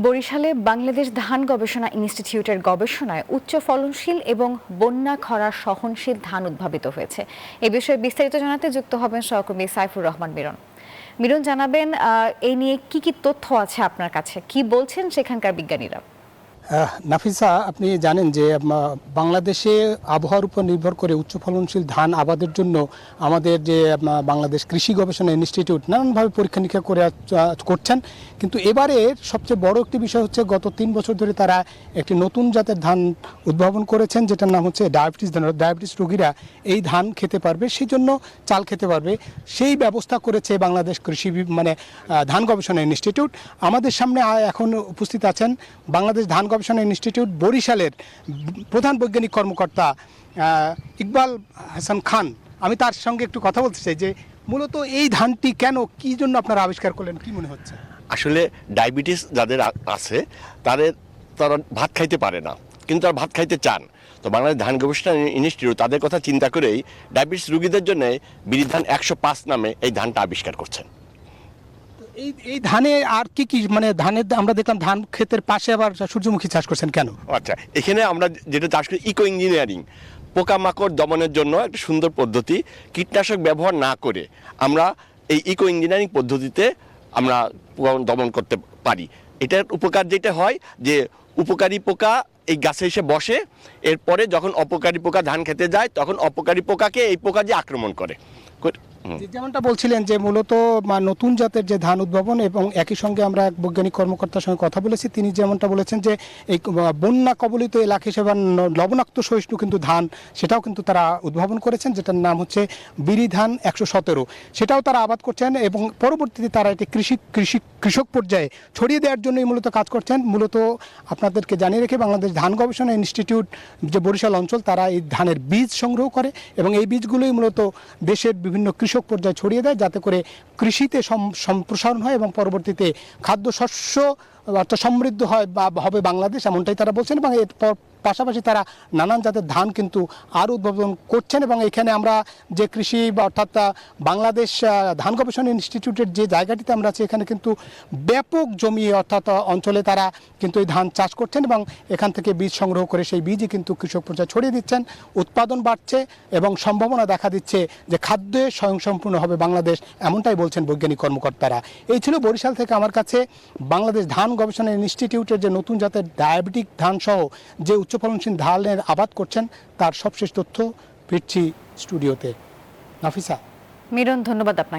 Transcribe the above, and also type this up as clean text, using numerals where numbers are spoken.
বরিশালে বাংলাদেশ ধান গবেষণা ইনস্টিটিউটের গবেষণায় উচ্চ ফলনশীল এবং বন্যা খরা সহনশীল ধান উদ্ভাবিত হয়েছে। এ বিষয়ে বিস্তারিত জানাতে যুক্ত হবেন সহকর্মী সাইফুর রহমান মিরন। মিরন, জানাবেন এই নিয়ে কি কি তথ্য আছে আপনার কাছে, কি বলছেন সেখানকার বিজ্ঞানীরা? নাফিসা, আপনি জানেন যে বাংলাদেশে আবহাওয়ার উপর নির্ভর করে উচ্চ ফলনশীল ধান আবাদের জন্য আমাদের যে বাংলাদেশ কৃষি গবেষণা ইনস্টিটিউট নানানভাবে পরীক্ষা নিরীক্ষা করছেন। কিন্তু এবারে সবচেয়ে বড় একটি বিষয় হচ্ছে গত 3 বছর ধরে তারা একটি নতুন জাতের ধান উদ্ভাবন করেছেন, যেটার নাম হচ্ছে ডায়াবেটিস রোগীরা এই ধান খেতে পারবে, সেই জন্য চাল খেতে পারবে। সেই ব্যবস্থা করেছে বাংলাদেশ কৃষি ধান গবেষণা ইনস্টিটিউট। আমাদের সামনে এখন উপস্থিত আছেন বাংলাদেশ ধান গবেষণা ইনস্টিটিউট বরিশালের প্রধান বৈজ্ঞানিক কর্মকর্তা ইকবাল হাসান খান। আমি তার সঙ্গে একটু কথা বলতে চাই যে মূলত এই ধানটি কেন, কি জন্য আপনারা আবিষ্কার করলেন, কি মনে হচ্ছে? আসলে ডায়াবেটিস যাদের আছে তারা ভাত খাইতে পারে না, কিন্তু তারা ভাত খাইতে চান। তো বাংলাদেশ ধান গবেষণা ইনস্টিটিউট তাদের কথা চিন্তা করেই ডায়াবেটিস রোগীদের জন্য বিরিধান 105 নামে এই ধানটা আবিষ্কার করছেন। এই ধানে আর কি কি, মানে ধানের আমরা দেখলাম ধান ক্ষেতের পাশে আবার সূর্যমুখী চাষ করছেন কেন? আচ্ছা, এখানে আমরা যেটা চাষ করি ইকো ইঞ্জিনিয়ারিং, পোকামাকড় দমনের জন্য একটা সুন্দর পদ্ধতি। কীটনাশক ব্যবহার না করে আমরা এই ইকো ইঞ্জিনিয়ারিং পদ্ধতিতে আমরা দমন করতে পারি। এটার উপকার যেটা হয় যে উপকারী পোকা এই গাছে এসে বসে, এরপরে যখন অপকারী পোকা ধান খেতে যায় তখন অপকারী পোকাকে এই পোকা যে আক্রমণ করে। যেমনটা বলছিলেন যে মূলত নতুন জাতের যে ধান উদ্ভাবন, এবং একই সঙ্গে আমরা এক বৈজ্ঞানিক কর্মকর্তার সঙ্গে কথা বলেছি, তিনি যেমনটা বলেছেন যে এই বন্যা কবলিত এলাকা হিসেবে লবণাক্ত সহিষ্ণু কিন্তু ধান, সেটাও কিন্তু তারা উদ্ভাবন করেছেন, যেটার নাম হচ্ছে বিরিধান 117। সেটাও তারা আবাদ করছেন এবং পরবর্তীতে তারা এটি কৃষক পর্যায়ে ছড়িয়ে দেওয়ার জন্যই মূলত কাজ করছেন। মূলত আপনাদেরকে জানিয়ে রেখে বাংলাদেশ ধান গবেষণা ইনস্টিটিউট যে বরিশাল অঞ্চল, তারা এই ধানের বীজ সংগ্রহ করে এবং এই বীজগুলোই মূলত দেশের বিভিন্ন কৃষক পর্যায়ে ছড়িয়ে দেয়, যাতে করে কৃষিতে সম্প্রসারণ হয় এবং পরবর্তীতে খাদ্যশস্য অর্থাৎ সমৃদ্ধ হয় বা হবে বাংলাদেশ, এমনটাই তারা বলছেন। এবং এর পাশাপাশি তারা নানান জাতের ধান কিন্তু আরও উদ্ভাবন করছেন। এবং এখানে আমরা যে কৃষি অর্থাৎ বাংলাদেশ ধান গবেষণা ইনস্টিটিউটের যে জায়গাটিতে আমরা আছি, এখানে কিন্তু ব্যাপক জমি অর্থাৎ অঞ্চলে তারা কিন্তু এই ধান চাষ করছেন এবং এখান থেকে বীজ সংগ্রহ করে সেই বীজই কিন্তু কৃষক পর্যায়ে ছড়িয়ে দিচ্ছেন। উৎপাদন বাড়ছে এবং সম্ভাবনা দেখা দিচ্ছে যে খাদ্যে স্বয়ংসম্পূর্ণ হবে বাংলাদেশ, এমনটাই বলছেন বৈজ্ঞানিক কর্মকর্তারা। এই ছিল বরিশাল থেকে আমার কাছে বাংলাদেশ ধান গবেষণা ইনস্টিটিউটের যে নতুন জাতের ডায়াবেটিক ধান সহ যে উচ্চ ফলনশীল ধানের আবাদ করছেন তার সবশেষ তথ্য। ফিরছি স্টুডিওতে। নাফিসা। মিরন, ধন্যবাদ আপনাকে।